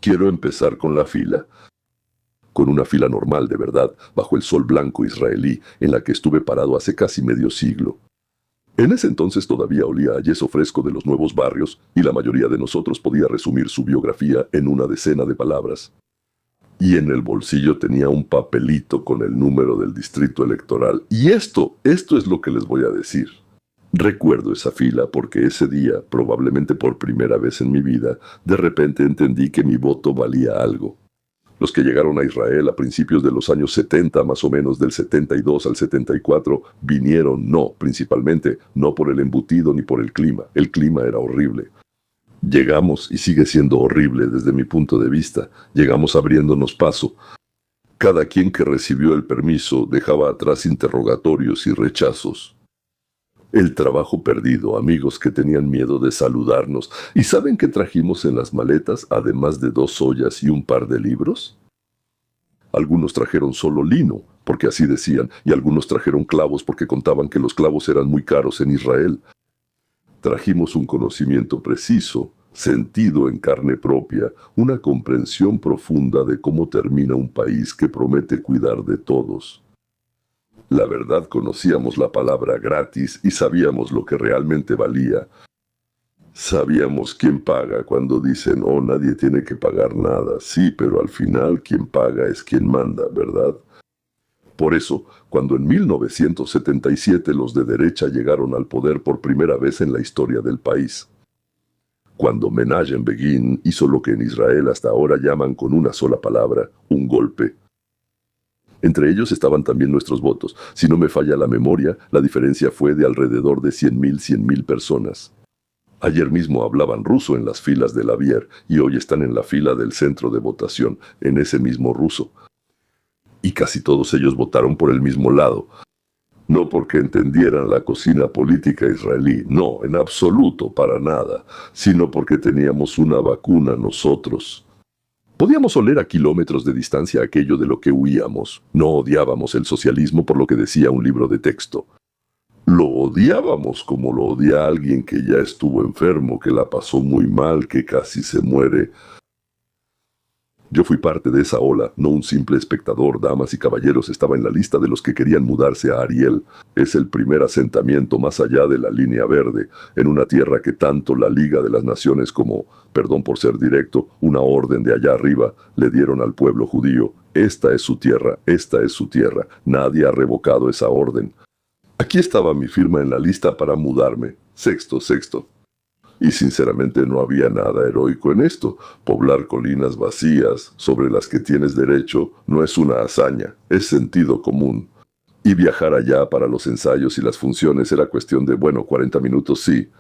Quiero empezar con la fila. Con una fila normal de verdad, bajo el sol blanco israelí, en la que estuve parado hace casi medio siglo. En ese entonces todavía olía a yeso fresco de los nuevos barrios, y la mayoría de nosotros podía resumir su biografía en una decena de palabras. Y en el bolsillo tenía un papelito con el número del distrito electoral. Y esto es lo que les voy a decir. Recuerdo esa fila porque ese día, probablemente por primera vez en mi vida, de repente entendí que mi voto valía algo. Los que llegaron a Israel a principios de los años 70, más o menos del 72 al 74, vinieron principalmente, no por el embutido ni por el clima. El clima era horrible. Llegamos, y sigue siendo horrible desde mi punto de vista, llegamos abriéndonos paso. Cada quien que recibió el permiso dejaba atrás interrogatorios y rechazos. El trabajo perdido, amigos que tenían miedo de saludarnos. ¿Y saben qué trajimos en las maletas, además de 2 ollas y un par de libros? Algunos trajeron solo lino, porque así decían, y algunos trajeron clavos porque contaban que los clavos eran muy caros en Israel. Trajimos un conocimiento preciso, sentido en carne propia, una comprensión profunda de cómo termina un país que promete cuidar de todos. La verdad, conocíamos la palabra gratis y sabíamos lo que realmente valía. Sabíamos quién paga cuando dicen, oh, nadie tiene que pagar nada. Sí, pero al final quien paga es quien manda, ¿verdad? Por eso, cuando en 1977 los de derecha llegaron al poder por primera vez en la historia del país, cuando Menachem Begin hizo lo que en Israel hasta ahora llaman con una sola palabra, un golpe. Entre ellos estaban también nuestros votos. Si no me falla la memoria, la diferencia fue de alrededor de 100,000 personas. Ayer mismo hablaban ruso en las filas de la Bier y hoy están en la fila del centro de votación, en ese mismo ruso. Y casi todos ellos votaron por el mismo lado. No porque entendieran la cocina política israelí, no, en absoluto, para nada, sino porque teníamos una vacuna nosotros. Podíamos oler a kilómetros de distancia aquello de lo que huíamos. No odiábamos el socialismo por lo que decía un libro de texto. Lo odiábamos como lo odia alguien que ya estuvo enfermo, que la pasó muy mal, que casi se muere. Yo fui parte de esa ola, no un simple espectador, damas y caballeros, estaba en la lista de los que querían mudarse a Ariel. Es el primer asentamiento más allá de la línea verde, en una tierra que tanto la Liga de las Naciones como, perdón por ser directo, una orden de allá arriba, le dieron al pueblo judío. Esta es su tierra, nadie ha revocado esa orden. Aquí estaba mi firma en la lista para mudarme, sexto. Y sinceramente no había nada heroico en esto. Poblar colinas vacías, sobre las que tienes derecho, no es una hazaña, es sentido común. Y viajar allá para los ensayos y las funciones era cuestión de, 40 minutos sí.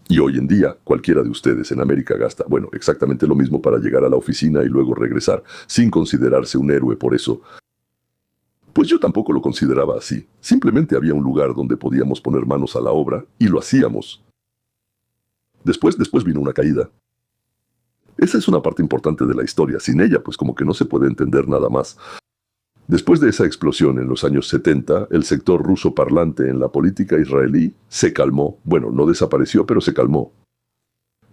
Y hoy en día, cualquiera de ustedes en América gasta, exactamente lo mismo para llegar a la oficina y luego regresar, sin considerarse un héroe por eso. Pues yo tampoco lo consideraba así. Simplemente había un lugar donde podíamos poner manos a la obra, y lo hacíamos. Después vino una caída. Esa es una parte importante de la historia. Sin ella, pues como que no se puede entender nada más. Después de esa explosión en los años 70, el sector ruso parlante en la política israelí se calmó. No desapareció, pero se calmó.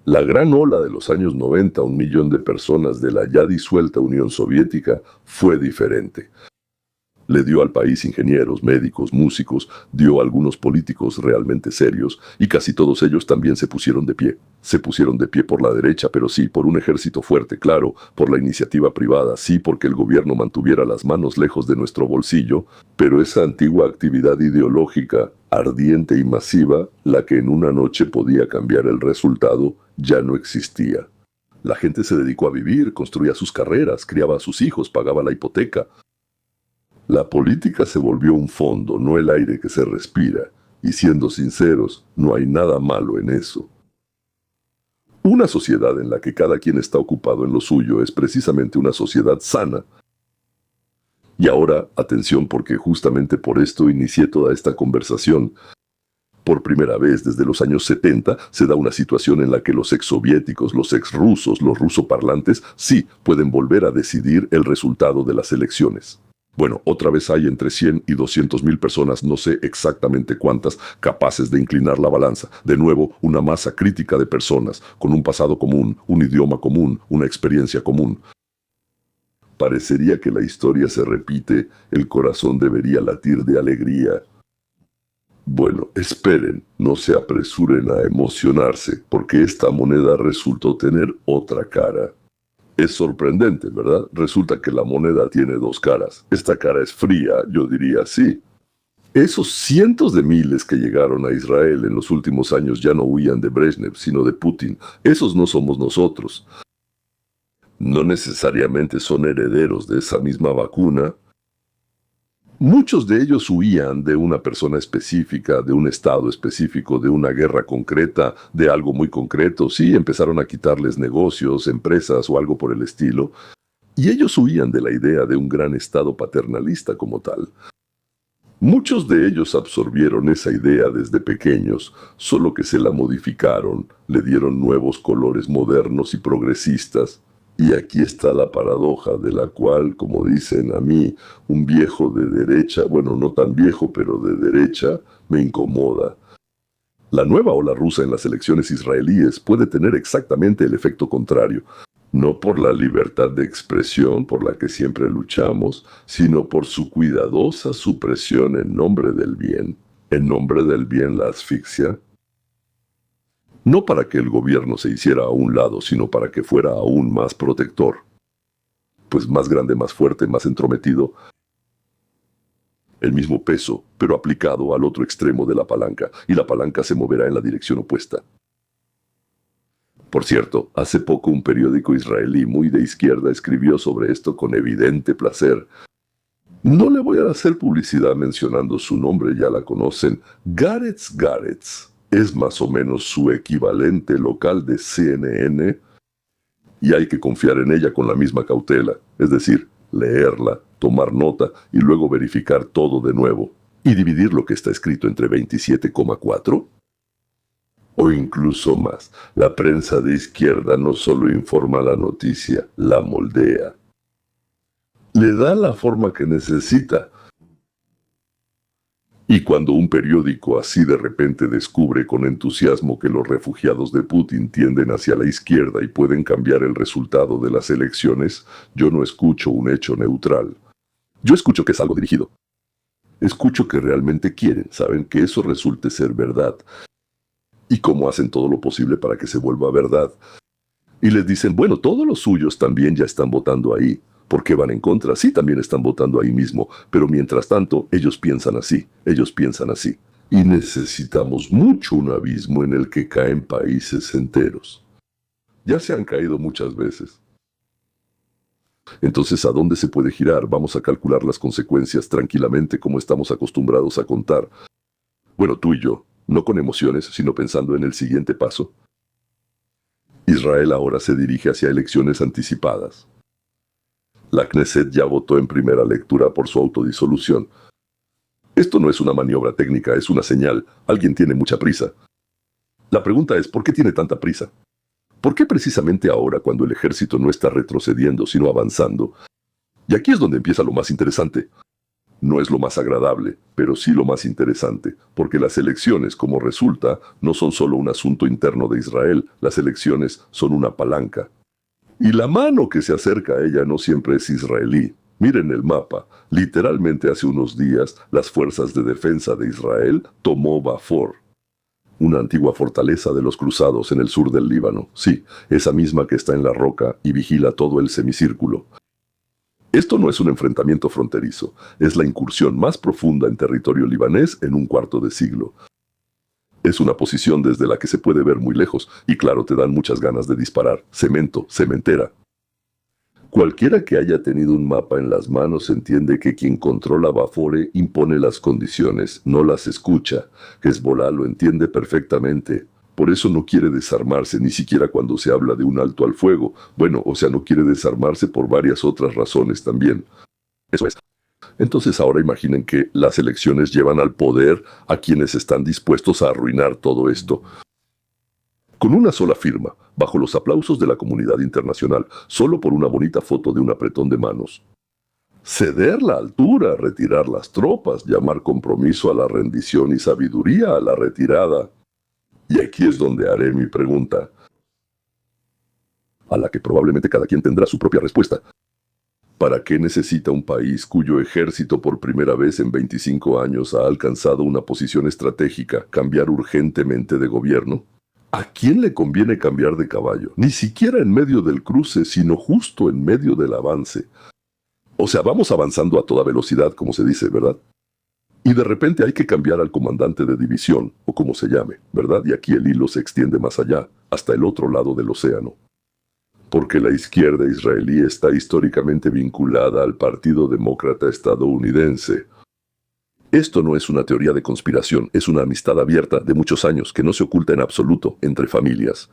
La gran ola de los años 90, 1 millón de personas de la ya disuelta Unión Soviética, fue diferente. Le dio al país ingenieros, médicos, músicos, dio a algunos políticos realmente serios, y casi todos ellos también se pusieron de pie. Se pusieron de pie por la derecha, pero sí, por un ejército fuerte, claro, por la iniciativa privada, sí, porque el gobierno mantuviera las manos lejos de nuestro bolsillo, pero esa antigua actividad ideológica, ardiente y masiva, la que en una noche podía cambiar el resultado, ya no existía. La gente se dedicó a vivir, construía sus carreras, criaba a sus hijos, pagaba la hipoteca. La política se volvió un fondo, no el aire que se respira, y siendo sinceros, no hay nada malo en eso. Una sociedad en la que cada quien está ocupado en lo suyo es precisamente una sociedad sana. Y ahora, atención, porque justamente por esto inicié toda esta conversación. Por primera vez desde los años 70 se da una situación en la que los exsoviéticos, los exrusos, los rusoparlantes, sí pueden volver a decidir el resultado de las elecciones. Bueno, otra vez hay entre 100 y 200.000 personas, no sé exactamente cuántas, capaces de inclinar la balanza. De nuevo, una masa crítica de personas, con un pasado común, un idioma común, una experiencia común. Parecería que la historia se repite, el corazón debería latir de alegría. Bueno, esperen, no se apresuren a emocionarse, porque esta moneda resultó tener otra cara. Es sorprendente, ¿verdad? Resulta que la moneda tiene dos caras. Esta cara es fría, yo diría sí. Esos cientos de miles que llegaron a Israel en los últimos años ya no huían de Brezhnev, sino de Putin. Esos no somos nosotros. No necesariamente son herederos de esa misma vacuna. Muchos de ellos huían de una persona específica, de un estado específico, de una guerra concreta, de algo muy concreto. Sí, empezaron a quitarles negocios, empresas o algo por el estilo. Y ellos huían de la idea de un gran estado paternalista como tal. Muchos de ellos absorbieron esa idea desde pequeños, solo que se la modificaron, le dieron nuevos colores modernos y progresistas. Y aquí está la paradoja de la cual, como dicen a mí, un viejo de derecha, bueno, no tan viejo, pero de derecha, me incomoda. La nueva ola rusa en las elecciones israelíes puede tener exactamente el efecto contrario. No por la libertad de expresión por la que siempre luchamos, sino por su cuidadosa supresión en nombre del bien. En nombre del bien la asfixia. No para que el gobierno se hiciera a un lado, sino para que fuera aún más protector. Pues más grande, más fuerte, más entrometido. El mismo peso, pero aplicado al otro extremo de la palanca, y la palanca se moverá en la dirección opuesta. Por cierto, hace poco un periódico israelí muy de izquierda escribió sobre esto con evidente placer. No le voy a hacer publicidad mencionando su nombre, ya la conocen. Garetz. Es más o menos su equivalente local de CNN, y hay que confiar en ella con la misma cautela, es decir, leerla, tomar nota y luego verificar todo de nuevo, y dividir lo que está escrito entre 27,4. O incluso más, la prensa de izquierda no solo informa la noticia, la moldea. Le da la forma que necesita. Y cuando un periódico así de repente descubre con entusiasmo que los refugiados de Putin tienden hacia la izquierda y pueden cambiar el resultado de las elecciones, yo no escucho un hecho neutral. Yo escucho que es algo dirigido. Escucho que realmente quieren, saben que eso resulte ser verdad. Y cómo hacen todo lo posible para que se vuelva verdad. Y les dicen, bueno, todos los suyos también ya están votando ahí. ¿Por qué van en contra? Sí, también están votando ahí mismo, pero mientras tanto, ellos piensan así. Y necesitamos mucho un abismo en el que caen países enteros. Ya se han caído muchas veces. Entonces, ¿a dónde se puede girar? Vamos a calcular las consecuencias tranquilamente como estamos acostumbrados a contar. Bueno, tú y yo, no con emociones, sino pensando en el siguiente paso. Israel ahora se dirige hacia elecciones anticipadas. La Knesset ya votó en primera lectura por su autodisolución. Esto no es una maniobra técnica, es una señal. Alguien tiene mucha prisa. La pregunta es, ¿por qué tiene tanta prisa? ¿Por qué precisamente ahora, cuando el ejército no está retrocediendo, sino avanzando? Y aquí es donde empieza lo más interesante. No es lo más agradable, pero sí lo más interesante, porque las elecciones, como resulta, no son solo un asunto interno de Israel, las elecciones son una palanca. Y la mano que se acerca a ella no siempre es israelí. Miren el mapa. Literalmente hace unos días, las fuerzas de defensa de Israel tomó Bafor, una antigua fortaleza de los cruzados en el sur del Líbano. Sí, esa misma que está en la roca y vigila todo el semicírculo. Esto no es un enfrentamiento fronterizo, es la incursión más profunda en territorio libanés en un cuarto de siglo. Es una posición desde la que se puede ver muy lejos, y claro, te dan muchas ganas de disparar. Cemento, cementera. Cualquiera que haya tenido un mapa en las manos entiende que quien controla Bafore impone las condiciones, no las escucha. Hezbollah lo entiende perfectamente. Por eso no quiere desarmarse, ni siquiera cuando se habla de un alto al fuego. Bueno, o sea, no quiere desarmarse por varias otras razones también. Eso es. Entonces ahora imaginen que las elecciones llevan al poder a quienes están dispuestos a arruinar todo esto. Con una sola firma, bajo los aplausos de la comunidad internacional, solo por una bonita foto de un apretón de manos. Ceder la altura, retirar las tropas, llamar compromiso a la rendición y sabiduría a la retirada. Y aquí es donde haré mi pregunta, a la que probablemente cada quien tendrá su propia respuesta. ¿Para qué necesita un país cuyo ejército por primera vez en 25 años ha alcanzado una posición estratégica cambiar urgentemente de gobierno? ¿A quién le conviene cambiar de caballo? Ni siquiera en medio del cruce, sino justo en medio del avance. O sea, vamos avanzando a toda velocidad, como se dice, ¿verdad? Y de repente hay que cambiar al comandante de división, o como se llame, ¿verdad? Y aquí el hilo se extiende más allá, hasta el otro lado del océano. Porque la izquierda israelí está históricamente vinculada al Partido Demócrata estadounidense. Esto no es una teoría de conspiración, es una amistad abierta de muchos años que no se oculta en absoluto entre familias.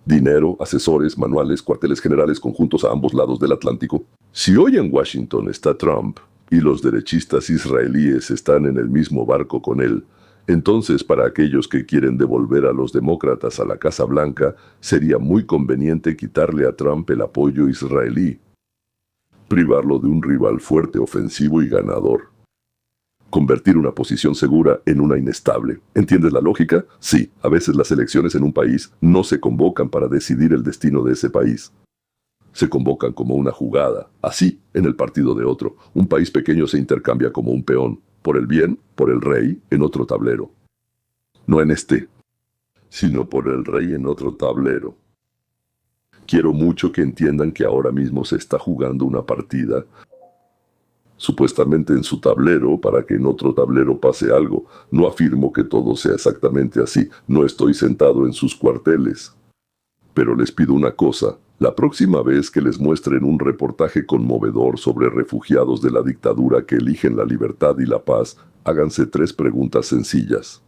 Dinero, asesores, manuales, cuarteles generales conjuntos a ambos lados del Atlántico. Si hoy en Washington está Trump y los derechistas israelíes están en el mismo barco con él, entonces para aquellos que quieren devolver a los demócratas a la Casa Blanca, sería muy conveniente quitarle a Trump el apoyo israelí, privarlo de un rival fuerte, ofensivo y ganador. Convertir una posición segura en una inestable. ¿Entiendes la lógica? Sí, a veces las elecciones en un país no se convocan para decidir el destino de ese país. Se convocan como una jugada. Así, en el partido de otro, un país pequeño se intercambia como un peón, por el bien, por el rey, en otro tablero. No en este, sino por el rey en otro tablero. Quiero mucho que entiendan que ahora mismo se está jugando una partida supuestamente en su tablero, para que en otro tablero pase algo. No afirmo que todo sea exactamente así, no estoy sentado en sus cuarteles. Pero les pido una cosa, la próxima vez que les muestren un reportaje conmovedor sobre refugiados de la dictadura que eligen la libertad y la paz, háganse 3 preguntas sencillas.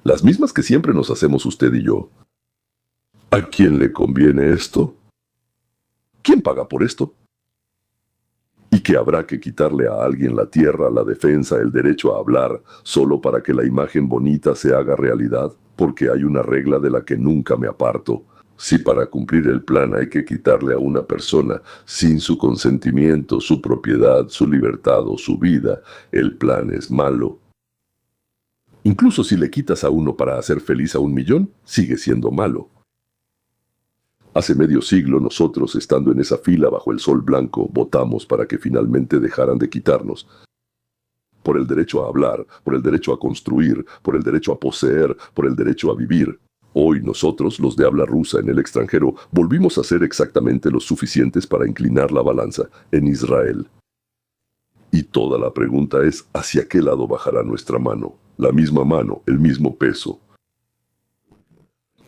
Las mismas que siempre nos hacemos usted y yo. ¿A quién le conviene esto? ¿Quién paga por esto? ¿Y que habrá que quitarle a alguien la tierra, la defensa, el derecho a hablar, solo para que la imagen bonita se haga realidad? Porque hay una regla de la que nunca me aparto. Si para cumplir el plan hay que quitarle a una persona, sin su consentimiento, su propiedad, su libertad o su vida, el plan es malo. Incluso si le quitas a uno para hacer feliz a 1.000.000, sigue siendo malo. Hace medio siglo nosotros, estando en esa fila bajo el sol blanco, votamos para que finalmente dejaran de quitarnos. Por el derecho a hablar, por el derecho a construir, por el derecho a poseer, por el derecho a vivir. Hoy nosotros, los de habla rusa en el extranjero, volvimos a ser exactamente los suficientes para inclinar la balanza en Israel. Y toda la pregunta es, ¿hacia qué lado bajará nuestra mano? La misma mano, el mismo peso.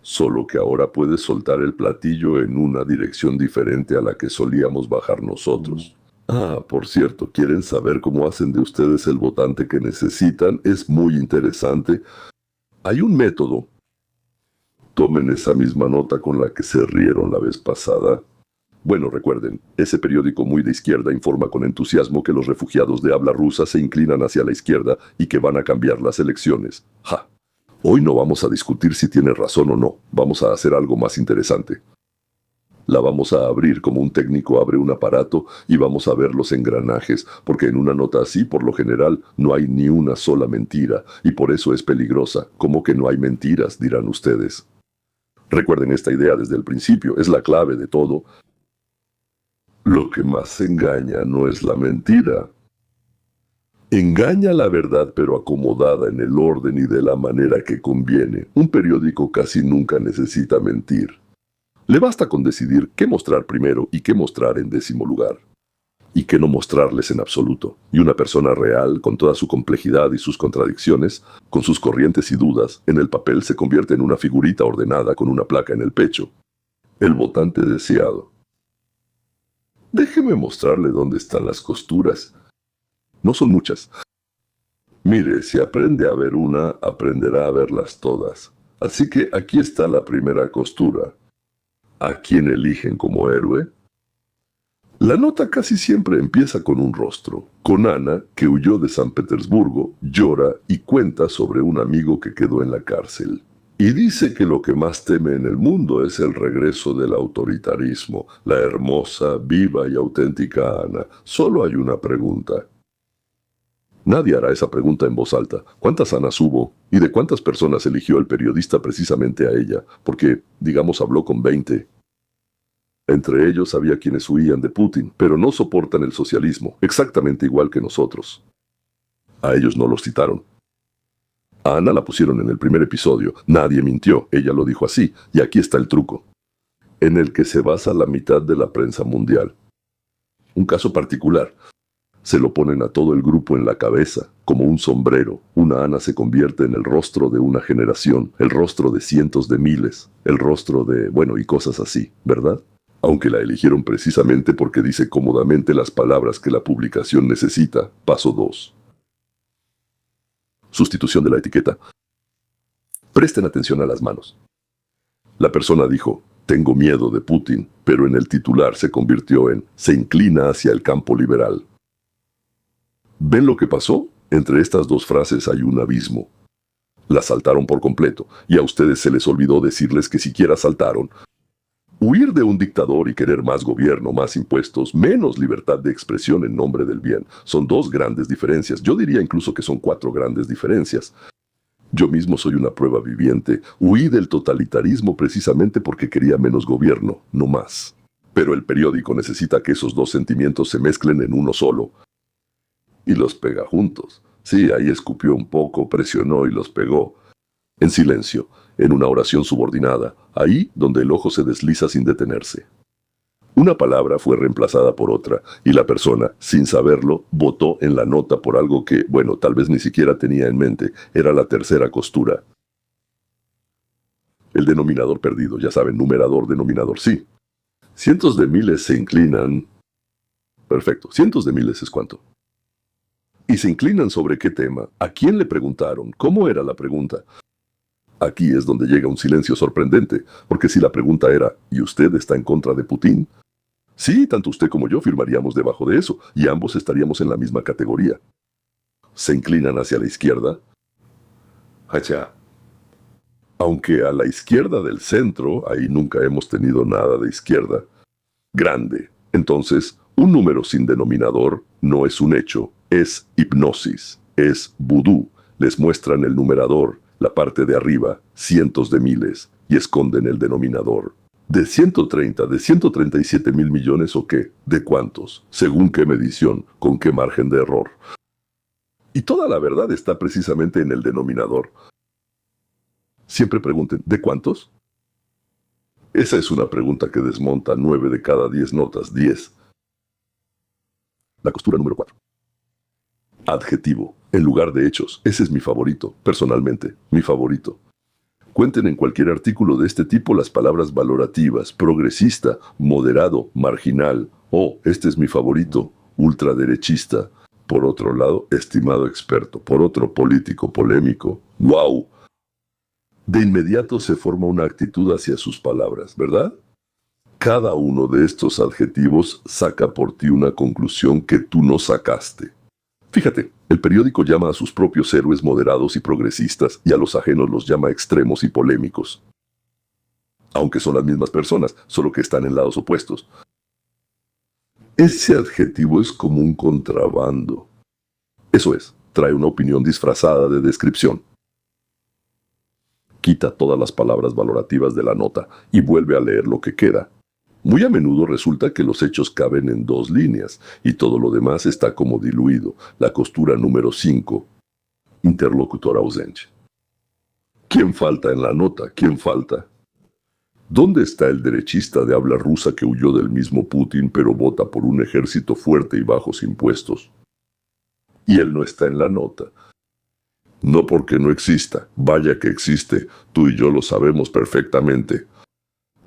Solo que ahora puedes soltar el platillo en una dirección diferente a la que solíamos bajar nosotros. Ah, por cierto, ¿quieren saber cómo hacen de ustedes el votante que necesitan? Es muy interesante. Hay un método. Tomen esa misma nota con la que se rieron la vez pasada. Bueno, recuerden, ese periódico muy de izquierda informa con entusiasmo que los refugiados de habla rusa se inclinan hacia la izquierda y que van a cambiar las elecciones. ¡Ja! Hoy no vamos a discutir si tiene razón o no, vamos a hacer algo más interesante. La vamos a abrir como un técnico abre un aparato y vamos a ver los engranajes, porque en una nota así, por lo general, no hay ni una sola mentira, y por eso es peligrosa. ¿Cómo que no hay mentiras?, dirán ustedes. Recuerden esta idea desde el principio, es la clave de todo. Lo que más engaña no es la mentira. Engaña la verdad pero acomodada en el orden y de la manera que conviene. Un periódico casi nunca necesita mentir. Le basta con decidir qué mostrar primero y qué mostrar en 10º lugar. Y qué no mostrarles en absoluto. Y una persona real, con toda su complejidad y sus contradicciones, con sus corrientes y dudas, en el papel se convierte en una figurita ordenada con una placa en el pecho. El votante deseado. Déjeme mostrarle dónde están las costuras. No son muchas. Mire, si aprende a ver una, aprenderá a verlas todas. Así que aquí está la primera costura. ¿A quién eligen como héroe? La nota casi siempre empieza con un rostro, con Ana, que huyó de San Petersburgo, llora y cuenta sobre un amigo que quedó en la cárcel. Y dice que lo que más teme en el mundo es el regreso del autoritarismo. La hermosa, viva y auténtica Ana. Solo hay una pregunta. Nadie hará esa pregunta en voz alta. ¿Cuántas Anas hubo? ¿Y de cuántas personas eligió el periodista precisamente a ella? Porque, digamos, habló con 20. Entre ellos había quienes huían de Putin, pero no soportan el socialismo, exactamente igual que nosotros. A ellos no los citaron. A Ana la pusieron en el primer episodio. Nadie mintió, ella lo dijo así, y aquí está el truco, en el que se basa la mitad de la prensa mundial. Un caso particular. Se lo ponen a todo el grupo en la cabeza, como un sombrero. Una Ana se convierte en el rostro de una generación, el rostro de cientos de miles, el rostro de, bueno, y cosas así, ¿verdad? Aunque la eligieron precisamente porque dice cómodamente las palabras que la publicación necesita. Paso 2. Sustitución de la etiqueta. Presten atención a las manos. La persona dijo, tengo miedo de Putin, pero en el titular se convirtió en, se inclina hacia el campo liberal. ¿Ven lo que pasó? Entre estas dos frases hay un abismo. La saltaron por completo, y a ustedes se les olvidó decirles que siquiera saltaron. Huir de un dictador y querer más gobierno, más impuestos, menos libertad de expresión en nombre del bien, son dos grandes diferencias. Yo diría incluso que son 4 grandes diferencias. Yo mismo soy una prueba viviente. Huí del totalitarismo precisamente porque quería menos gobierno, no más. Pero el periódico necesita que esos dos sentimientos se mezclen en uno solo. Y los pega juntos. Sí, ahí escupió un poco, presionó y los pegó. En silencio, en una oración subordinada, ahí donde el ojo se desliza sin detenerse. Una palabra fue reemplazada por otra, y la persona, sin saberlo, votó en la nota por algo que, bueno, tal vez ni siquiera tenía en mente. Era la tercera costura. El denominador perdido, ya saben, numerador, denominador, sí. Cientos de miles se inclinan. Perfecto, cientos de miles es cuánto. ¿Y se inclinan sobre qué tema? ¿A quién le preguntaron? ¿Cómo era la pregunta? Aquí es donde llega un silencio sorprendente, porque si la pregunta era, ¿y usted está en contra de Putin? Sí, tanto usted como yo firmaríamos debajo de eso, y ambos estaríamos en la misma categoría. ¿Se inclinan hacia la izquierda? Hacha. Aunque a la izquierda del centro, ahí nunca hemos tenido nada de izquierda. Grande. Entonces, un número sin denominador no es un hecho, es hipnosis, es vudú. Les muestran el numerador, la parte de arriba, cientos de miles, y esconden el denominador. ¿De 130, de 137 mil millones o qué? ¿De cuántos? ¿Según qué medición? ¿Con qué margen de error? Y toda la verdad está precisamente en el denominador. Siempre pregunten, ¿de cuántos? Esa es una pregunta que desmonta 9 de cada 10 notas, 10. La costura número 4. Adjetivo, en lugar de hechos. Ese es mi favorito, personalmente, mi favorito. Cuenten en cualquier artículo de este tipo las palabras valorativas, progresista, moderado, marginal, o, este es mi favorito, ultraderechista. Por otro lado, estimado experto. Por otro, político, polémico. ¡Wow! De inmediato se forma una actitud hacia sus palabras, ¿verdad? Cada uno de estos adjetivos saca por ti una conclusión que tú no sacaste. Fíjate, el periódico llama a sus propios héroes moderados y progresistas y a los ajenos los llama extremos y polémicos. Aunque son las mismas personas, solo que están en lados opuestos. Ese adjetivo es como un contrabando. Eso es, trae una opinión disfrazada de descripción. Quita todas las palabras valorativas de la nota y vuelve a leer lo que queda. Muy a menudo resulta que los hechos caben en 2 líneas y todo lo demás está como diluido. La costura número 5. Interlocutor ausente. ¿Quién falta en la nota? ¿Quién falta? ¿Dónde está el derechista de habla rusa que huyó del mismo Putin pero vota por un ejército fuerte y bajos impuestos? Y él no está en la nota. No porque no exista, vaya que existe, tú y yo lo sabemos perfectamente.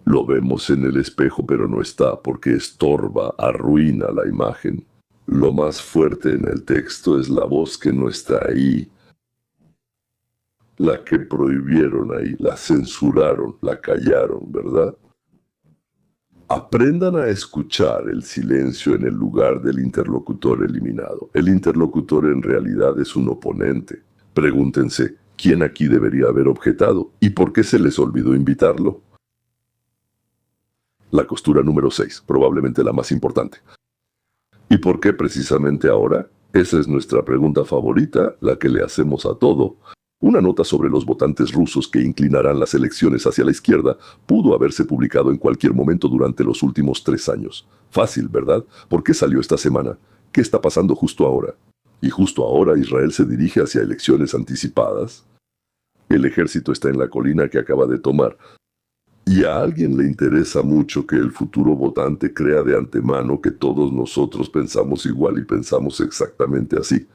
Lo vemos en el espejo pero no está porque estorba, arruina la imagen. Lo más fuerte en el texto es la voz que no está ahí. La que prohibieron ahí, la censuraron, la callaron, ¿verdad? Aprendan a escuchar el silencio en el lugar del interlocutor eliminado. El interlocutor en realidad es un oponente. Pregúntense, ¿Quién aquí debería haber objetado? ¿Y por qué se les olvidó invitarlo? La costura número 6, probablemente la más importante. ¿Y por qué precisamente ahora? Esa es nuestra pregunta favorita, la que le hacemos a todo. Una nota sobre los votantes rusos que inclinarán las elecciones hacia la izquierda pudo haberse publicado en cualquier momento durante los últimos 3 años. Fácil, ¿verdad? ¿Por qué salió esta semana? ¿Qué está pasando justo ahora? ¿Y justo ahora Israel se dirige hacia elecciones anticipadas? El ejército está en la colina que acaba de tomar. Y a alguien le interesa mucho que el futuro votante crea de antemano que todos nosotros pensamos igual y pensamos exactamente así.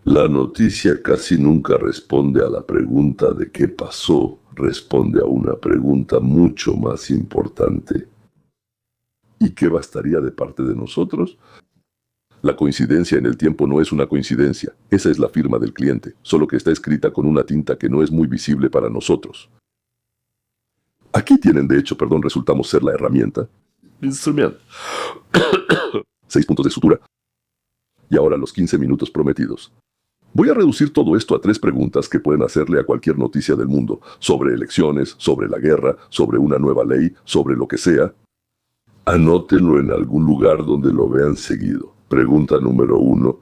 La noticia casi nunca responde a la pregunta de qué pasó, responde a una pregunta mucho más importante. ¿Y qué bastaría de parte de nosotros? La coincidencia en el tiempo no es una coincidencia, esa es la firma del cliente, solo que está escrita con una tinta que no es muy visible para nosotros. Aquí tienen, de hecho, resultamos ser la herramienta. Instrumento. 6 puntos de sutura. Y ahora los 15 minutos prometidos. Voy a reducir todo esto a 3 preguntas que pueden hacerle a cualquier noticia del mundo, sobre elecciones, sobre la guerra, sobre una nueva ley, sobre lo que sea. Anótenlo en algún lugar donde lo vean seguido. Pregunta número 1.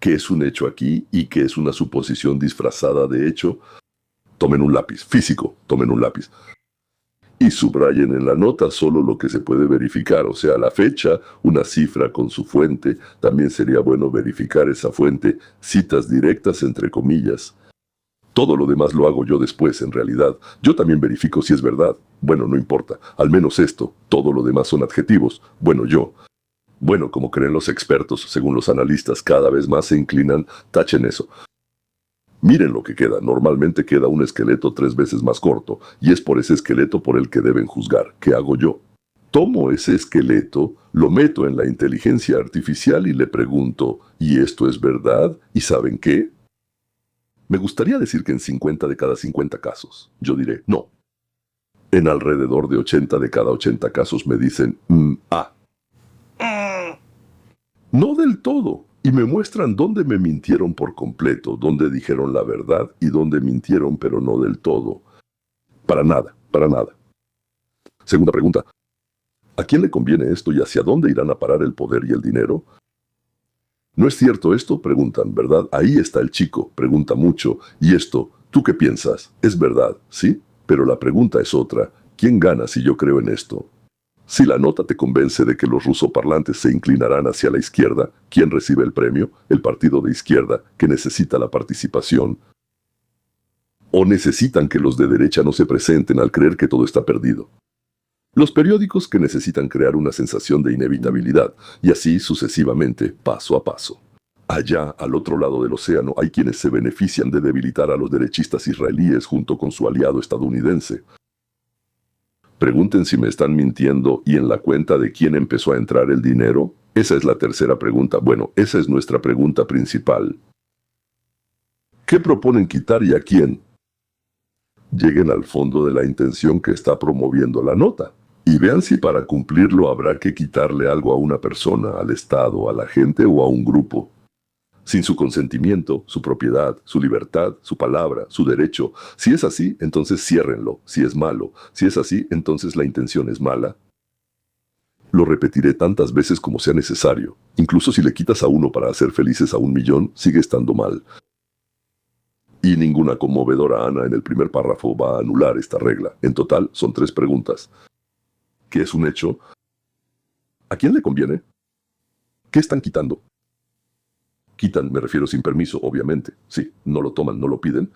¿Qué es un hecho aquí y qué es una suposición disfrazada de hecho? Tomen un lápiz, físico, tomen un lápiz. Y subrayen en la nota solo lo que se puede verificar, o sea, la fecha, una cifra con su fuente. También sería bueno verificar esa fuente, citas directas entre comillas. Todo lo demás lo hago yo después, en realidad. Yo también verifico si es verdad. Bueno, no importa, al menos esto. Todo lo demás son adjetivos. Bueno, yo. Bueno, como creen los expertos, según los analistas, cada vez más se inclinan, tachen eso. Miren lo que queda. Normalmente queda un esqueleto 3 veces más corto, y es por ese esqueleto por el que deben juzgar. ¿Qué hago yo? Tomo ese esqueleto, lo meto en la inteligencia artificial y le pregunto, ¿y esto es verdad? ¿Y saben qué? Me gustaría decir que en 50 de cada 50 casos, yo diré, no. En alrededor de 80 de cada 80 casos me dicen, no del todo. Y me muestran dónde me mintieron por completo, dónde dijeron la verdad y dónde mintieron pero no del todo. Para nada, para nada. Segunda pregunta. ¿A quién le conviene esto y hacia dónde irán a parar el poder y el dinero? ¿No es cierto esto? Preguntan, ¿verdad? Ahí está el chico, pregunta mucho. ¿Y esto? ¿Tú qué piensas? Es verdad, ¿sí? Pero la pregunta es otra. ¿Quién gana si yo creo en esto? Si la nota te convence de que los rusoparlantes se inclinarán hacia la izquierda, ¿quién recibe el premio? El partido de izquierda, que necesita la participación. ¿O necesitan que los de derecha no se presenten al creer que todo está perdido? Los periódicos que necesitan crear una sensación de inevitabilidad, y así sucesivamente, paso a paso. Allá, al otro lado del océano, hay quienes se benefician de debilitar a los derechistas israelíes junto con su aliado estadounidense. Pregunten si me están mintiendo y en la cuenta de quién empezó a entrar el dinero. Esa es la tercera pregunta. Bueno, esa es nuestra pregunta principal. ¿Qué proponen quitar y a quién? Lleguen al fondo de la intención que está promoviendo la nota. Y vean si para cumplirlo habrá que quitarle algo a una persona, al Estado, a la gente o a un grupo. Sin su consentimiento, su propiedad, su libertad, su palabra, su derecho. Si es así, entonces ciérrenlo. Si es malo. Si es así, entonces la intención es mala. Lo repetiré tantas veces como sea necesario. Incluso si le quitas a uno para hacer felices a 1.000.000, sigue estando mal. Y ninguna conmovedora Ana en el primer párrafo va a anular esta regla. En total, son 3 preguntas. ¿Qué es un hecho? ¿A quién le conviene? ¿Qué están quitando? Quitan, me refiero sin permiso, obviamente. Sí, no lo toman, no lo piden.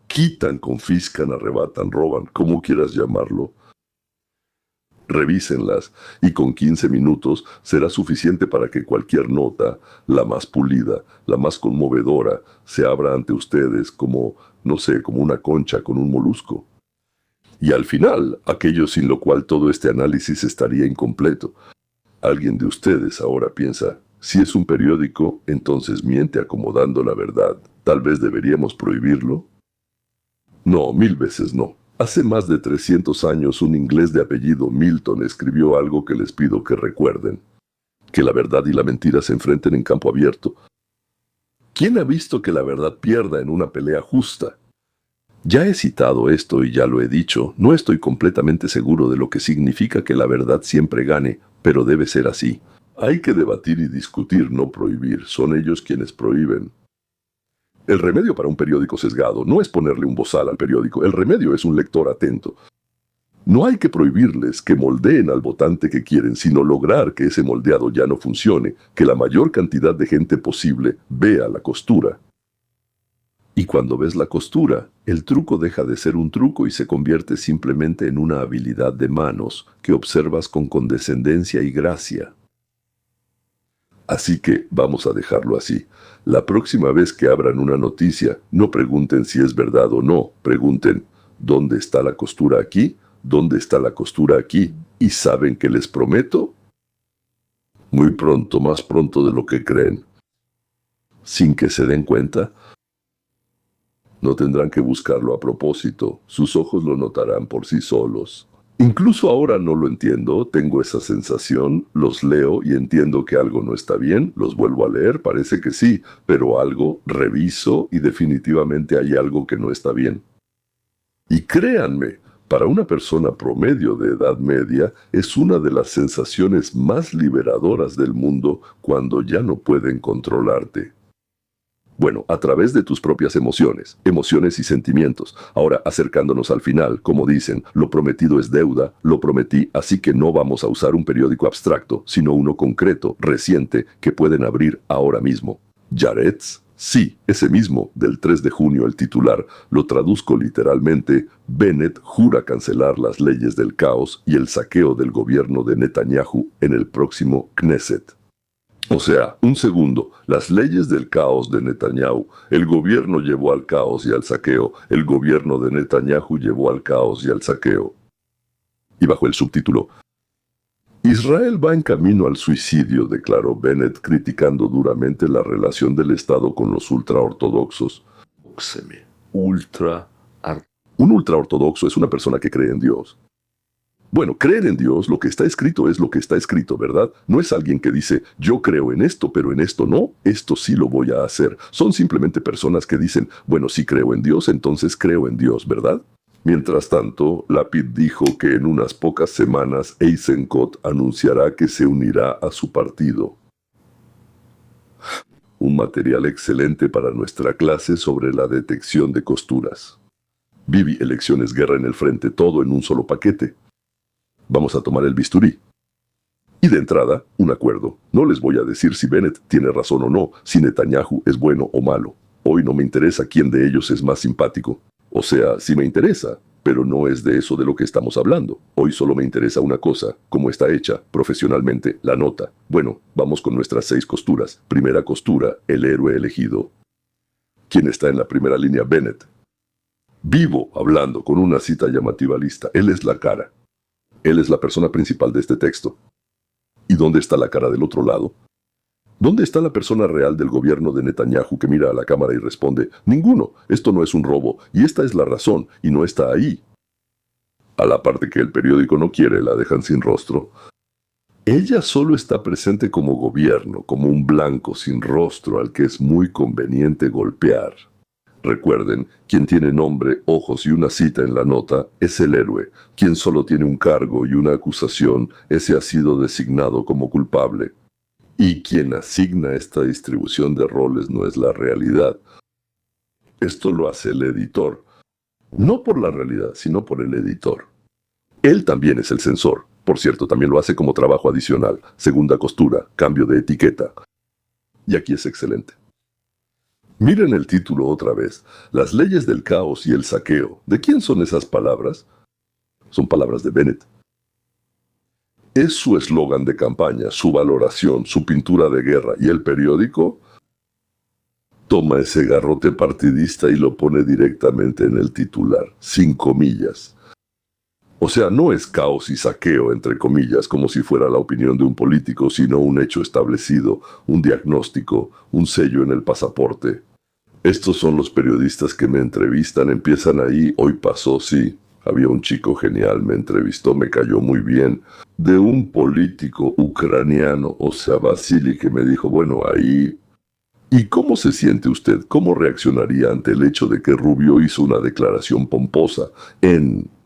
Quitan, confiscan, arrebatan, roban, como quieras llamarlo. Revísenlas, y con 15 minutos será suficiente para que cualquier nota, la más pulida, la más conmovedora, se abra ante ustedes como, no sé, como una concha con un molusco. Y al final, aquello sin lo cual todo este análisis estaría incompleto. Alguien de ustedes ahora piensa, si es un periódico, entonces miente acomodando la verdad. ¿Tal vez deberíamos prohibirlo? No, 1000 veces no. Hace más de 300 años un inglés de apellido Milton escribió algo que les pido que recuerden. Que la verdad y la mentira se enfrenten en campo abierto. ¿Quién ha visto que la verdad pierda en una pelea justa? Ya he citado esto y ya lo he dicho, no estoy completamente seguro de lo que significa que la verdad siempre gane, pero debe ser así. Hay que debatir y discutir, no prohibir, son ellos quienes prohíben. El remedio para un periódico sesgado no es ponerle un bozal al periódico, el remedio es un lector atento. No hay que prohibirles que moldeen al votante que quieren, sino lograr que ese moldeado ya no funcione, que la mayor cantidad de gente posible vea la costura. Y cuando ves la costura, el truco deja de ser un truco y se convierte simplemente en una habilidad de manos que observas con condescendencia y gracia. Así que vamos a dejarlo así. La próxima vez que abran una noticia, no pregunten si es verdad o no, pregunten, ¿dónde está la costura aquí? ¿Dónde está la costura aquí? ¿Y saben qué les prometo? Muy pronto, más pronto de lo que creen. Sin que se den cuenta, no tendrán que buscarlo a propósito, sus ojos lo notarán por sí solos. Incluso ahora no lo entiendo, tengo esa sensación, los leo y entiendo que algo no está bien, los vuelvo a leer, parece que sí, pero algo reviso y definitivamente hay algo que no está bien. Y créanme, para una persona promedio de edad media es una de las sensaciones más liberadoras del mundo cuando ya no pueden controlarte. Bueno, a través de tus propias emociones y sentimientos. Ahora, acercándonos al final, como dicen, lo prometido es deuda, lo prometí, así que no vamos a usar un periódico abstracto, sino uno concreto, reciente, que pueden abrir ahora mismo. Yaretz, sí, ese mismo, del 3 de junio, el titular, lo traduzco literalmente, Bennett jura cancelar las leyes del caos y el saqueo del gobierno de Netanyahu en el próximo Knesset. O sea, un segundo, las leyes del caos de Netanyahu, el gobierno llevó al caos y al saqueo, el gobierno de Netanyahu llevó al caos y al saqueo. Y bajo el subtítulo, Israel va en camino al suicidio, declaró Bennett, criticando duramente la relación del Estado con los ultraortodoxos. Un ultraortodoxo es una persona que cree en Dios. Bueno, creer en Dios, lo que está escrito es lo que está escrito, ¿verdad? No es alguien que dice, yo creo en esto, pero en esto no, esto sí lo voy a hacer. Son simplemente personas que dicen, bueno, si creo en Dios, entonces creo en Dios, ¿verdad? Mientras tanto, Lapid dijo que en unas pocas semanas Eisenkot anunciará que se unirá a su partido. Un material excelente para nuestra clase sobre la detección de costuras. Bibi, elecciones, guerra en el frente, todo en un solo paquete. Vamos a tomar el bisturí. Y de entrada, un acuerdo. No les voy a decir si Bennett tiene razón o no, si Netanyahu es bueno o malo. Hoy no me interesa quién de ellos es más simpático. O sea, sí me interesa, pero no es de eso de lo que estamos hablando. Hoy solo me interesa una cosa, cómo está hecha, profesionalmente, la nota. Bueno, vamos con nuestras 6 costuras. Primera costura, el héroe elegido. ¿Quién está en la primera línea? Bennett. Vivo, hablando, con una cita llamativa lista. Él es la cara. Él es la persona principal de este texto. ¿Y dónde está la cara del otro lado? ¿Dónde está la persona real del gobierno de Netanyahu que mira a la cámara y responde, ninguno, esto no es un robo, y esta es la razón, y no está ahí? A la parte que el periódico no quiere, la dejan sin rostro. Ella solo está presente como gobierno, como un blanco sin rostro al que es muy conveniente golpear. Recuerden, quien tiene nombre, ojos y una cita en la nota es el héroe. Quien solo tiene un cargo y una acusación, ese ha sido designado como culpable. Y quien asigna esta distribución de roles no es la realidad. Esto lo hace el editor. No por la realidad, sino por el editor. Él también es el censor. Por cierto, también lo hace como trabajo adicional. Segunda costura, cambio de etiqueta. Y aquí es excelente. Miren el título otra vez. Las leyes del caos y el saqueo. ¿De quién son esas palabras? Son palabras de Bennett. Es su eslogan de campaña, su valoración, su pintura de guerra. ¿Y el periódico? Toma ese garrote partidista y lo pone directamente en el titular, sin comillas. O sea, no es caos y saqueo, entre comillas, como si fuera la opinión de un político, sino un hecho establecido, un diagnóstico, un sello en el pasaporte. Estos son los periodistas que me entrevistan, empiezan ahí, hoy pasó, sí. Había un chico genial, me entrevistó, me cayó muy bien, de un político ucraniano, o sea, Vasily, que me dijo, bueno, ahí... ¿Y cómo se siente usted? ¿Cómo reaccionaría ante el hecho de que Rubio hizo una declaración pomposa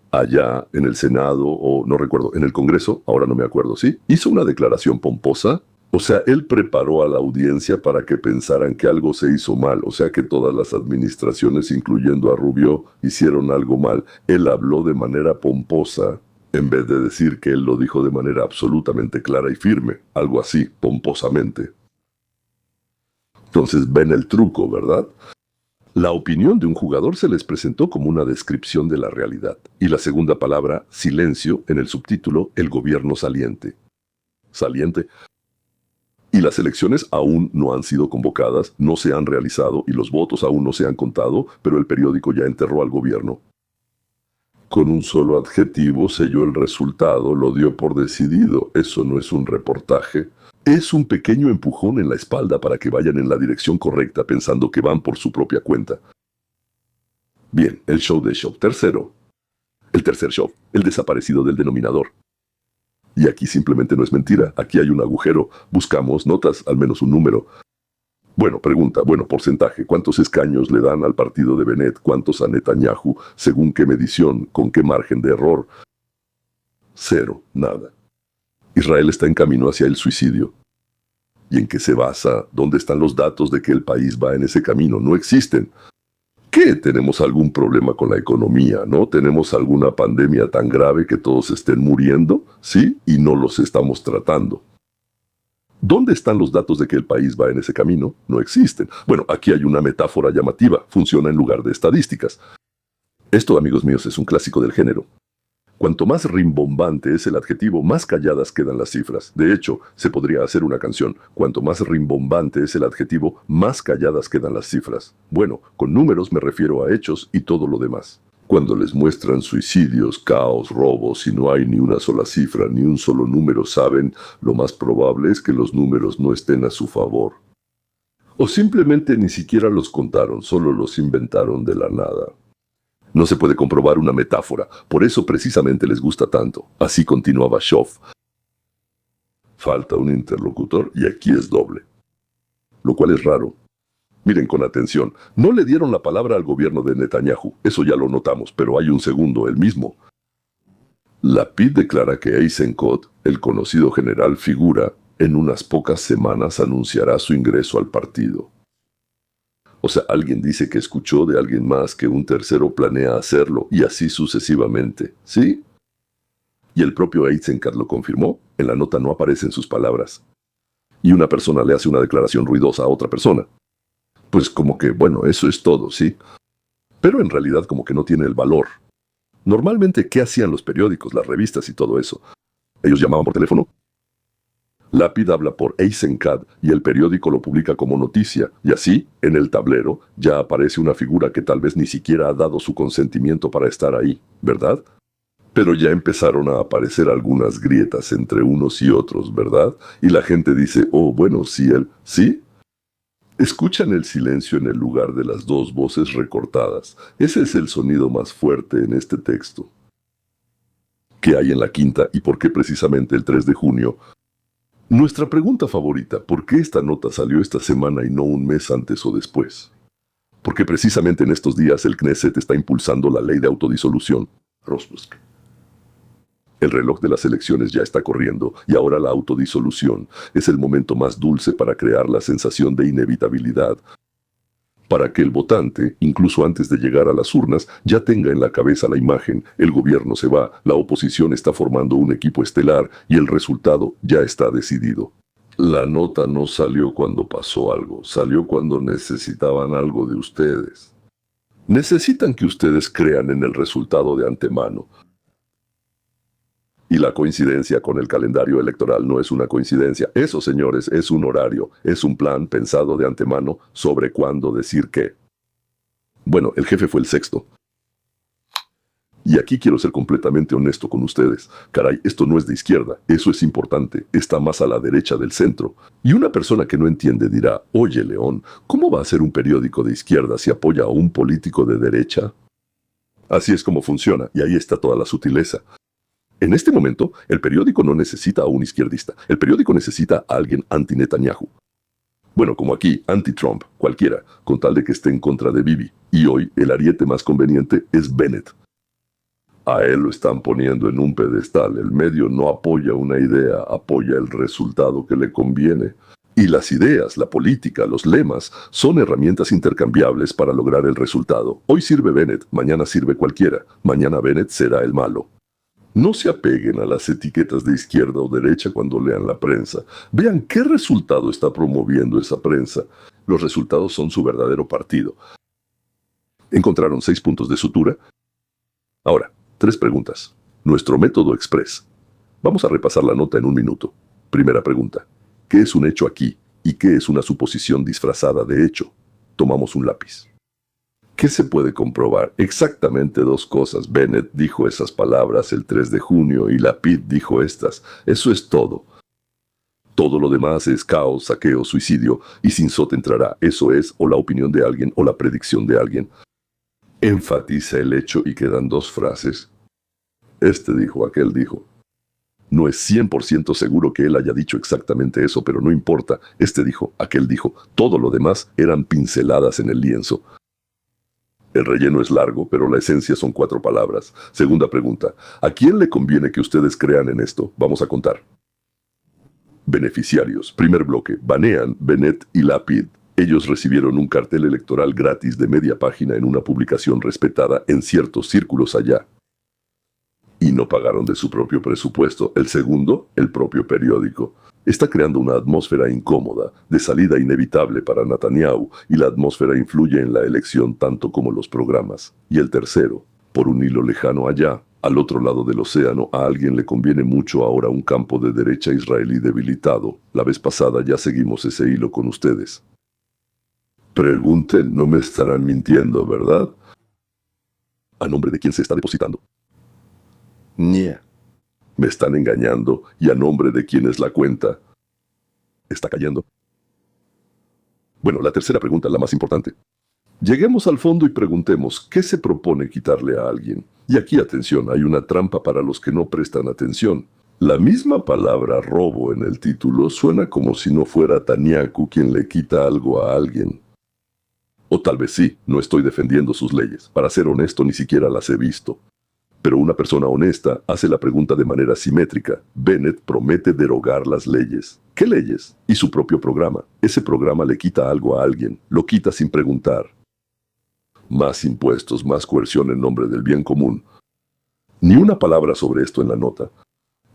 allá en el Senado, o no recuerdo, en el Congreso, ahora no me acuerdo, ¿sí? Hizo una declaración pomposa. O sea, él preparó a la audiencia para que pensaran que algo se hizo mal, o sea que todas las administraciones, incluyendo a Rubio, hicieron algo mal. Él habló de manera pomposa, en vez de decir que él lo dijo de manera absolutamente clara y firme, algo así, pomposamente. Entonces ven el truco, ¿verdad? La opinión de un jugador se les presentó como una descripción de la realidad, y la segunda palabra, silencio, en el subtítulo, el gobierno saliente. Saliente. Y las elecciones aún no han sido convocadas, no se han realizado y los votos aún no se han contado, pero el periódico ya enterró al gobierno. Con un solo adjetivo selló el resultado, lo dio por decidido. Eso no es un reportaje. Es un pequeño empujón en la espalda para que vayan en la dirección correcta pensando que van por su propia cuenta. Bien, el show de show. Tercero. El tercer show. El desaparecido del denominador. Y aquí simplemente no es mentira. Aquí hay un agujero. Buscamos notas, al menos un número. Bueno, pregunta, porcentaje. ¿Cuántos escaños le dan al partido de Bennett? ¿Cuántos a Netanyahu? ¿Según qué medición? ¿Con qué margen de error? Cero, nada. Israel está en camino hacia el suicidio. ¿Y en qué se basa? ¿Dónde están los datos de que el país va en ese camino? No existen. ¿Qué? ¿Tenemos algún problema con la economía, no? ¿Tenemos alguna pandemia tan grave que todos estén muriendo? ¿Sí? Y no los estamos tratando. ¿Dónde están los datos de que el país va en ese camino? No existen. Bueno, aquí hay una metáfora llamativa. Funciona en lugar de estadísticas. Esto, amigos míos, es un clásico del género. Cuanto más rimbombante es el adjetivo, más calladas quedan las cifras. De hecho, se podría hacer una canción. Cuanto más rimbombante es el adjetivo, más calladas quedan las cifras. Bueno, con números me refiero a hechos y todo lo demás. Cuando les muestran suicidios, caos, robos y no hay ni una sola cifra, ni un solo número, saben, lo más probable es que los números no estén a su favor. O simplemente ni siquiera los contaron, solo los inventaron de la nada. No se puede comprobar una metáfora, por eso precisamente les gusta tanto. Así continuaba Schoff. Falta un interlocutor y aquí es doble. Lo cual es raro. Miren con atención, no le dieron la palabra al gobierno de Netanyahu, eso ya lo notamos, pero hay un segundo, el mismo. Lapid declara que Eisenkot, el conocido general figura, en unas pocas semanas anunciará su ingreso al partido. O sea, alguien dice que escuchó de alguien más que un tercero planea hacerlo, y así sucesivamente, ¿sí? Y el propio Eisenkot lo confirmó, en la nota no aparecen sus palabras. Y una persona le hace una declaración ruidosa a otra persona. Pues como que, bueno, eso es todo, ¿sí? Pero en realidad como que no tiene el valor. Normalmente, ¿qué hacían los periódicos, las revistas y todo eso? Ellos llamaban por teléfono. Lapid habla por Eisenkot y el periódico lo publica como noticia, y así, en el tablero, ya aparece una figura que tal vez ni siquiera ha dado su consentimiento para estar ahí, ¿verdad? Pero ya empezaron a aparecer algunas grietas entre unos y otros, ¿verdad? Y la gente dice, oh, bueno, sí, él, ¿sí? Escuchan el silencio en el lugar de las dos voces recortadas. Ese es el sonido más fuerte en este texto. ¿Qué hay en la quinta y por qué precisamente el 3 de junio? Nuestra pregunta favorita, ¿por qué esta nota salió esta semana y no un mes antes o después? Porque precisamente en estos días el Knesset está impulsando la ley de autodisolución. El reloj de las elecciones ya está corriendo y ahora la autodisolución es el momento más dulce para crear la sensación de inevitabilidad, para que el votante, incluso antes de llegar a las urnas, ya tenga en la cabeza la imagen, el gobierno se va, la oposición está formando un equipo estelar y el resultado ya está decidido. La nota no salió cuando pasó algo, salió cuando necesitaban algo de ustedes. Necesitan que ustedes crean en el resultado de antemano. Y la coincidencia con el calendario electoral no es una coincidencia. Eso, señores, es un horario, es un plan pensado de antemano sobre cuándo decir qué. Bueno, el jefe fue el sexto. Y aquí quiero ser completamente honesto con ustedes. Caray, esto no es de izquierda, eso es importante, está más a la derecha del centro. Y una persona que no entiende dirá, oye, León, ¿cómo va a ser un periódico de izquierda si apoya a un político de derecha? Así es como funciona, y ahí está toda la sutileza. En este momento, el periódico no necesita a un izquierdista. El periódico necesita a alguien anti-Netanyahu. Bueno, como aquí, anti-Trump, cualquiera, con tal de que esté en contra de Bibi. Y hoy, el ariete más conveniente es Bennett. A él lo están poniendo en un pedestal. El medio no apoya una idea, apoya el resultado que le conviene. Y las ideas, la política, los lemas, son herramientas intercambiables para lograr el resultado. Hoy sirve Bennett, mañana sirve cualquiera. Mañana Bennett será el malo. No se apeguen a las etiquetas de izquierda o derecha cuando lean la prensa. Vean qué resultado está promoviendo esa prensa. Los resultados son su verdadero partido. ¿Encontraron 6 puntos de sutura? Ahora, 3 preguntas. Nuestro método express. Vamos a repasar la nota en un minuto. Primera pregunta. ¿Qué es un hecho aquí? ¿Y qué es una suposición disfrazada de hecho? Tomamos un lápiz. ¿Qué se puede comprobar? Exactamente 2 cosas. Bennett dijo esas palabras el 3 de junio y Lapid dijo estas. Eso es todo. Todo lo demás es caos, saqueo, suicidio, y sin sot entrará. Eso es o la opinión de alguien o la predicción de alguien. Enfatiza el hecho y quedan 2 frases. Este dijo, aquel dijo. No es 100% seguro que él haya dicho exactamente eso, pero no importa. Este dijo, aquel dijo. Todo lo demás eran pinceladas en el lienzo. El relleno es largo, pero la esencia son 4 palabras. Segunda pregunta. ¿A quién le conviene que ustedes crean en esto? Vamos a contar. Beneficiarios. Primer bloque. Banean, Bennett y Lapid. Ellos recibieron un cartel electoral gratis de media página en una publicación respetada en ciertos círculos allá. Y no pagaron de su propio presupuesto. El segundo, el propio periódico. Está creando una atmósfera incómoda, de salida inevitable para Netanyahu, y la atmósfera influye en la elección tanto como los programas. Y el tercero, por un hilo lejano allá, al otro lado del océano, a alguien le conviene mucho ahora un campo de derecha israelí debilitado. La vez pasada ya seguimos ese hilo con ustedes. Pregunten, no me estarán mintiendo, ¿verdad? ¿A nombre de quién se está depositando? Nie. Me están engañando, y a nombre de quién es la cuenta. ¿Está cayendo? Bueno, la tercera pregunta, la más importante. Lleguemos al fondo y preguntemos, ¿qué se propone quitarle a alguien? Y aquí, atención, hay una trampa para los que no prestan atención. La misma palabra robo en el título suena como si no fuera Netanyahu quien le quita algo a alguien. O tal vez sí, no estoy defendiendo sus leyes. Para ser honesto, ni siquiera las he visto. Pero una persona honesta hace la pregunta de manera simétrica. Bennett promete derogar las leyes. ¿Qué leyes? Y su propio programa. Ese programa le quita algo a alguien. Lo quita sin preguntar. Más impuestos, más coerción en nombre del bien común. Ni una palabra sobre esto en la nota.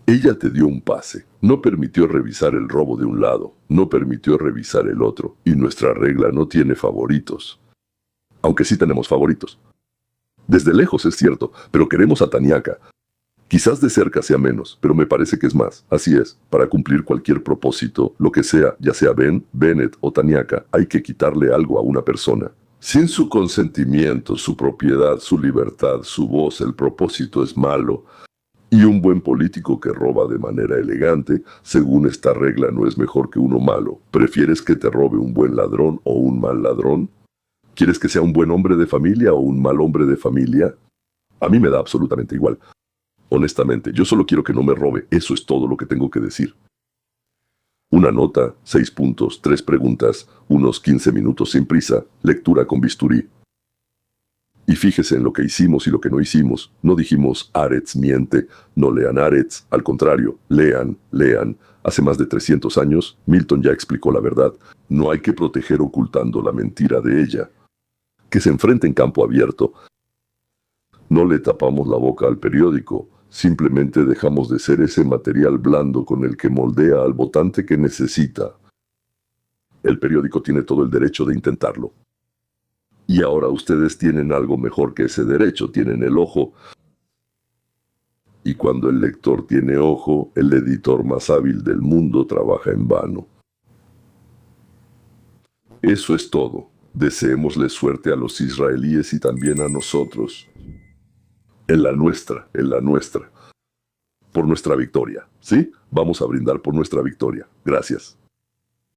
Ella te dio un pase. No permitió revisar el robo de un lado. No permitió revisar el otro. Y nuestra regla no tiene favoritos. Aunque sí tenemos favoritos. Desde lejos es cierto, pero queremos a Taniaka. Quizás de cerca sea menos, pero me parece que es más. Así es, para cumplir cualquier propósito, lo que sea, ya sea Ben, Bennett o Taniaka, hay que quitarle algo a una persona. Sin su consentimiento, su propiedad, su libertad, su voz, el propósito es malo. Y un buen político que roba de manera elegante, según esta regla, no es mejor que uno malo. ¿Prefieres que te robe un buen ladrón o un mal ladrón? ¿Quieres que sea un buen hombre de familia o un mal hombre de familia? A mí me da absolutamente igual. Honestamente, yo solo quiero que no me robe. Eso es todo lo que tengo que decir. Una nota, 6 puntos, 3 preguntas, unos 15 minutos sin prisa, lectura con bisturí. Y fíjese en lo que hicimos y lo que no hicimos. No dijimos Aretz miente, no lean Aretz. Al contrario, lean, lean. Hace más de 300 años, Milton ya explicó la verdad. No hay que proteger ocultando la mentira de ella. Que se enfrente en campo abierto. No le tapamos la boca al periódico, simplemente dejamos de ser ese material blando con el que moldea al votante que necesita. El periódico tiene todo el derecho de intentarlo. Y ahora ustedes tienen algo mejor que ese derecho, tienen el ojo. Y cuando el lector tiene ojo, el editor más hábil del mundo trabaja en vano. Eso es todo. Deseémosle suerte a los israelíes y también a nosotros. En la nuestra. Por nuestra victoria, ¿sí? Vamos a brindar por nuestra victoria. Gracias.